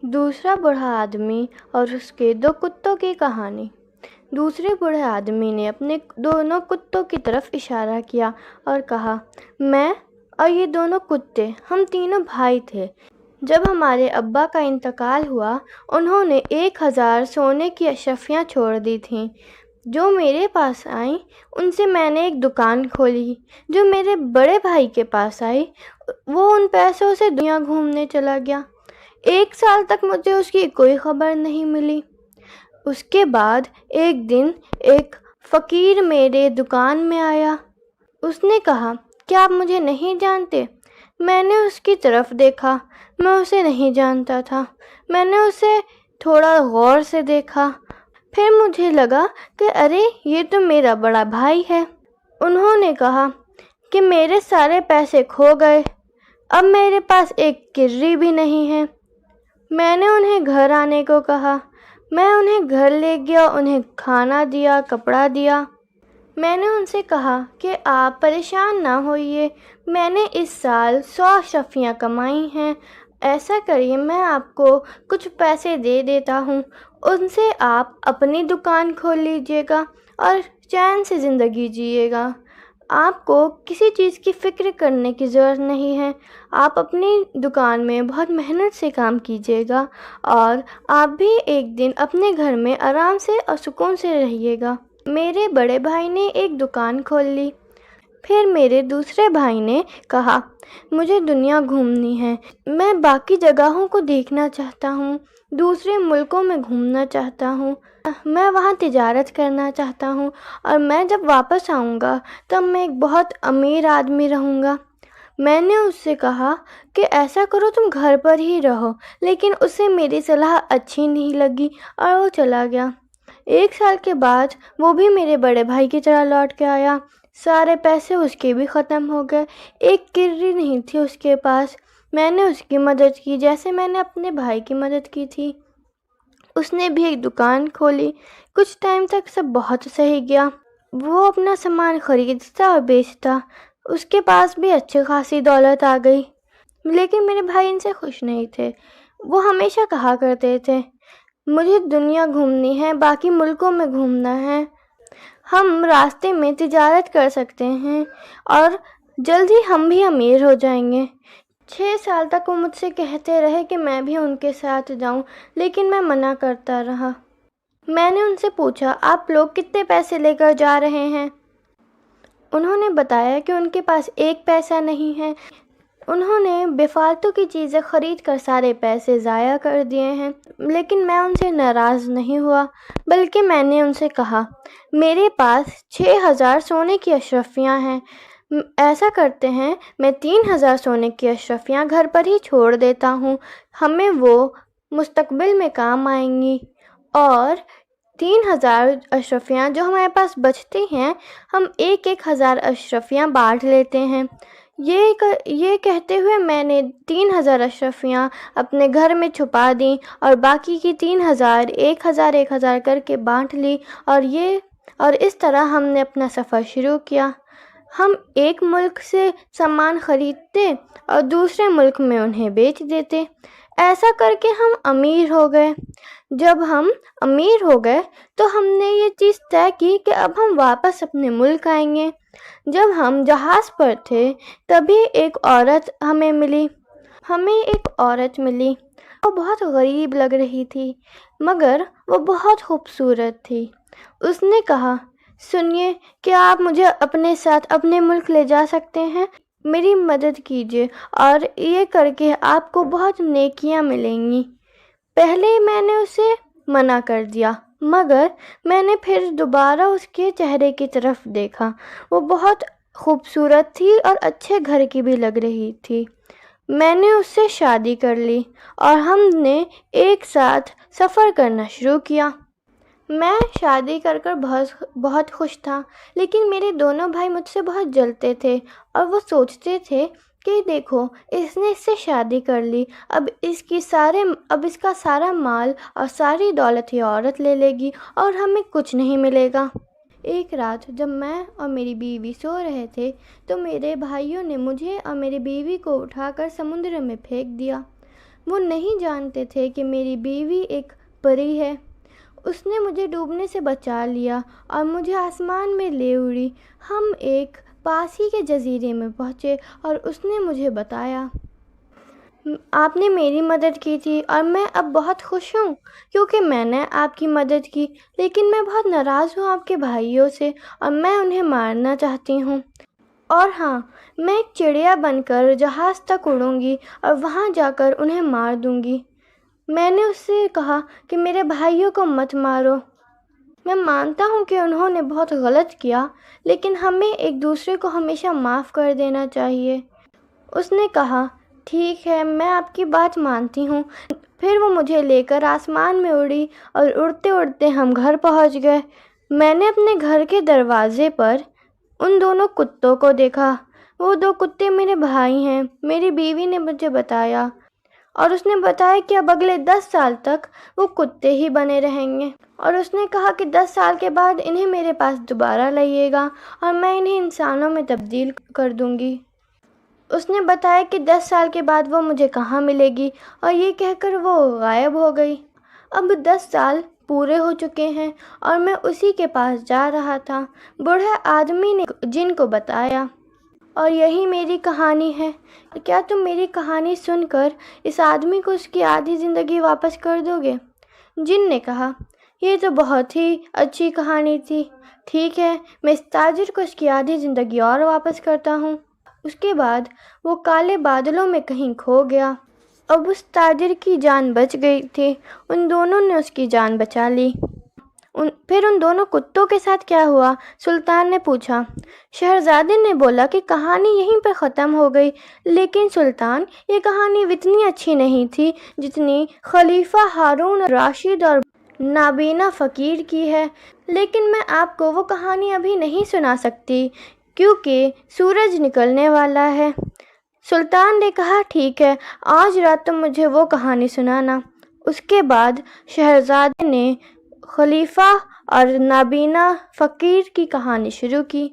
دوسرا بوڑھا آدمی اور اس کے دو کتوں کی کہانی۔ دوسرے بوڑھے آدمی نے اپنے دونوں کتوں کی طرف اشارہ کیا اور کہا، میں اور یہ دونوں کتے ہم تینوں بھائی تھے۔ جب ہمارے ابا کا انتقال ہوا، انہوں نے 1000 سونے کی اشرفیاں چھوڑ دی تھیں جو میرے پاس آئیں۔ ان سے میں نے ایک دکان کھولی۔ جو میرے بڑے بھائی کے پاس آئی، وہ ان پیسوں سے دنیا گھومنے چلا گیا۔ 1 سال تک مجھے اس کی کوئی خبر نہیں ملی۔ اس کے بعد ایک دن ایک فقیر میرے دکان میں آیا۔ اس نے کہا، کیا آپ مجھے نہیں جانتے؟ میں نے اس کی طرف دیکھا، میں اسے نہیں جانتا تھا۔ میں نے اسے تھوڑا غور سے دیکھا، پھر مجھے لگا کہ ارے یہ تو میرا بڑا بھائی ہے۔ انہوں نے کہا کہ میرے سارے پیسے کھو گئے، اب میرے پاس ایک کرری بھی نہیں ہے۔ میں نے انہیں گھر آنے کو کہا۔ میں انہیں گھر لے گیا، انہیں کھانا دیا، کپڑا دیا۔ میں نے ان سے کہا کہ آپ پریشان نہ ہوئیے، میں نے اس سال 100 اشرفیاں کمائی ہیں۔ ایسا کریے، میں آپ کو کچھ پیسے دے دیتا ہوں، ان سے آپ اپنی دکان کھول لیجیے گا اور چین سے زندگی جیے گا۔ آپ کو کسی چیز کی فکر کرنے کی ضرورت نہیں ہے۔ آپ اپنی دکان میں بہت محنت سے کام کیجیے گا اور آپ بھی ایک دن اپنے گھر میں آرام سے اور سکون سے رہیے گا۔ میرے بڑے بھائی نے ایک دکان کھول لی۔ پھر میرے دوسرے بھائی نے کہا، مجھے دنیا گھومنی ہے، میں باقی جگہوں کو دیکھنا چاہتا ہوں، دوسرے ملکوں میں گھومنا چاہتا ہوں، میں وہاں تجارت کرنا چاہتا ہوں، اور میں جب واپس آؤں گا تب میں ایک بہت امیر آدمی رہوں گا۔ میں نے اس سے کہا کہ ایسا کرو، تم گھر پر ہی رہو، لیکن اسے میری صلاح اچھی نہیں لگی اور وہ چلا گیا۔ 1 سال کے بعد وہ بھی میرے بڑے بھائی کی طرح لوٹ کے آیا۔ سارے پیسے اس کے بھی ختم ہو گئے، ایک کرری نہیں تھی اس کے پاس۔ میں نے اس کی مدد کی جیسے میں نے اپنے بھائی کی مدد کی تھی۔ اس نے بھی ایک دکان کھولی۔ کچھ ٹائم تک سب بہت صحیح گیا، وہ اپنا سامان خریدتا اور بیچتا، اس کے پاس بھی اچھی خاصی دولت آ گئی۔ لیکن میرے بھائی ان سے خوش نہیں تھے۔ وہ ہمیشہ کہا کرتے تھے، مجھے دنیا گھومنی ہے، باقی ملکوں میں گھومنا ہے، ہم راستے میں تجارت کر سکتے ہیں اور جلد ہی ہم بھی امیر ہو جائیں گے۔ 6 سال تک وہ مجھ سے کہتے رہے کہ میں بھی ان کے ساتھ جاؤں، لیکن میں منع کرتا رہا۔ میں نے ان سے پوچھا، آپ لوگ کتنے پیسے لے کر جا رہے ہیں؟ انہوں نے بتایا کہ ان کے پاس 1 پیسہ نہیں ہے۔ انہوں نے بے فالتو کی چیزیں خرید کر سارے پیسے ضائع کر دیے ہیں۔ لیکن میں ان سے ناراض نہیں ہوا، بلکہ میں نے ان سے کہا، میرے پاس 6000 سونے کی اشرفیاں ہیں، ایسا کرتے ہیں میں 3000 سونے کی اشرفیاں گھر پر ہی چھوڑ دیتا ہوں، ہمیں وہ مستقبل میں کام آئیں گی، اور 3000 اشرفیاں جو ہمارے پاس بچتی ہیں، ہم 1000 اشرفیاں بانٹ لیتے ہیں۔ یہ کہتے ہوئے میں نے 3000 اشرفیاں اپنے گھر میں چھپا دیں اور باقی کی 3000 1000 کر کے بانٹ لی، اور اس طرح ہم نے اپنا سفر شروع کیا۔ ہم ایک ملک سے سامان خریدتے اور دوسرے ملک میں انہیں بیچ دیتے۔ ایسا کر کے ہم امیر ہو گئے۔ جب ہم امیر ہو گئے تو ہم نے یہ چیز طے کی کہ اب ہم واپس اپنے ملک آئیں گے۔ جب ہم جہاز پر تھے تبھی ایک عورت ہمیں ملی۔ وہ بہت غریب لگ رہی تھی، مگر وہ بہت خوبصورت تھی۔ اس نے کہا، سنیے، کیا آپ مجھے اپنے ساتھ اپنے ملک لے جا سکتے ہیں؟ میری مدد کیجیے اور یہ کر کے آپ کو بہت نیکیاں ملیں گی۔ پہلے میں نے اسے منع کر دیا، مگر میں نے پھر دوبارہ اس کے چہرے کی طرف دیکھا۔ وہ بہت خوبصورت تھی اور اچھے گھر کی بھی لگ رہی تھی۔ میں نے اس سے شادی کر لی اور ہم نے ایک ساتھ سفر کرنا شروع کیا۔ میں شادی کر بہت خوش تھا، لیکن میرے دونوں بھائی مجھ سے بہت جلتے تھے اور وہ سوچتے تھے کہ دیکھو، اس نے اس سے شادی کر لی، اب اس کا سارا مال اور ساری دولت یہ عورت لے لے گی اور ہمیں کچھ نہیں ملے گا۔ ایک رات جب میں اور میری بیوی سو رہے تھے تو میرے بھائیوں نے مجھے اور میری بیوی کو اٹھا کر سمندر میں پھینک دیا۔ وہ نہیں جانتے تھے کہ میری بیوی ایک پری ہے۔ اس نے مجھے ڈوبنے سے بچا لیا اور مجھے آسمان میں لے اڑی۔ ہم ایک پاس ہی کے جزیرے میں پہنچے اور اس نے مجھے بتایا، آپ نے میری مدد کی تھی اور میں اب بہت خوش ہوں کیونکہ میں نے آپ کی مدد کی، لیکن میں بہت ناراض ہوں آپ کے بھائیوں سے اور میں انہیں مارنا چاہتی ہوں۔ اور ہاں، میں ایک چڑیا بن کر جہاز تک اڑوں گی اور وہاں جا کر انہیں مار دوں گی۔ میں نے اس سے کہا کہ میرے بھائیوں کو مت مارو۔ میں مانتا ہوں کہ انہوں نے بہت غلط کیا، لیکن ہمیں ایک دوسرے کو ہمیشہ معاف کر دینا چاہیے۔ اس نے کہا، ٹھیک ہے، میں آپ کی بات مانتی ہوں۔ پھر وہ مجھے لے کر آسمان میں اڑی اور اڑتے اڑتے ہم گھر پہنچ گئے۔ میں نے اپنے گھر کے دروازے پر ان دونوں کتوں کو دیکھا۔ وہ 2 کتے میرے بھائی ہیں، میری بیوی نے مجھے بتایا، اور اس نے بتایا کہ اب اگلے 10 سال تک وہ کتے ہی بنے رہیں گے، اور اس نے کہا کہ 10 سال کے بعد انہیں میرے پاس دوبارہ لائیے گا اور میں انہیں انسانوں میں تبدیل کر دوں گی۔ اس نے بتایا کہ 10 سال کے بعد وہ مجھے کہاں ملے گی، اور یہ کہہ کر وہ غائب ہو گئی۔ اب 10 سال پورے ہو چکے ہیں اور میں اسی کے پاس جا رہا تھا۔ بوڑھے آدمی نے جن کو بتایا، اور یہی میری کہانی ہے۔ کیا تم میری کہانی سن کر اس آدمی کو اس کی آدھی زندگی واپس کر دو گے؟ جن نے کہا، یہ تو بہت ہی اچھی کہانی تھی، ٹھیک ہے، میں اس تاجر کو اس کی آدھی زندگی اور واپس کرتا ہوں۔ اس کے بعد وہ کالے بادلوں میں کہیں کھو گیا۔ اب اس تاجر کی جان بچ گئی تھی، ان دونوں نے اس کی جان بچا لی۔ پھر ان دونوں کتوں کے ساتھ کیا ہوا؟ سلطان نے پوچھا۔ شہزادے نے بولا کہ کہانی یہیں پہ ختم ہو گئی، لیکن سلطان، یہ کہانی اتنی اچھی نہیں تھی جتنی خلیفہ ہارون الرشید اور نابینا فقیر کی ہے، لیکن میں آپ کو وہ کہانی ابھی نہیں سنا سکتی کیونکہ سورج نکلنے والا ہے۔ سلطان نے کہا، ٹھیک ہے، آج رات تم مجھے وہ کہانی سنانا۔ اس کے بعد شہزادے نے خلیفہ اور نابینا فقیر کی کہانی شروع کی۔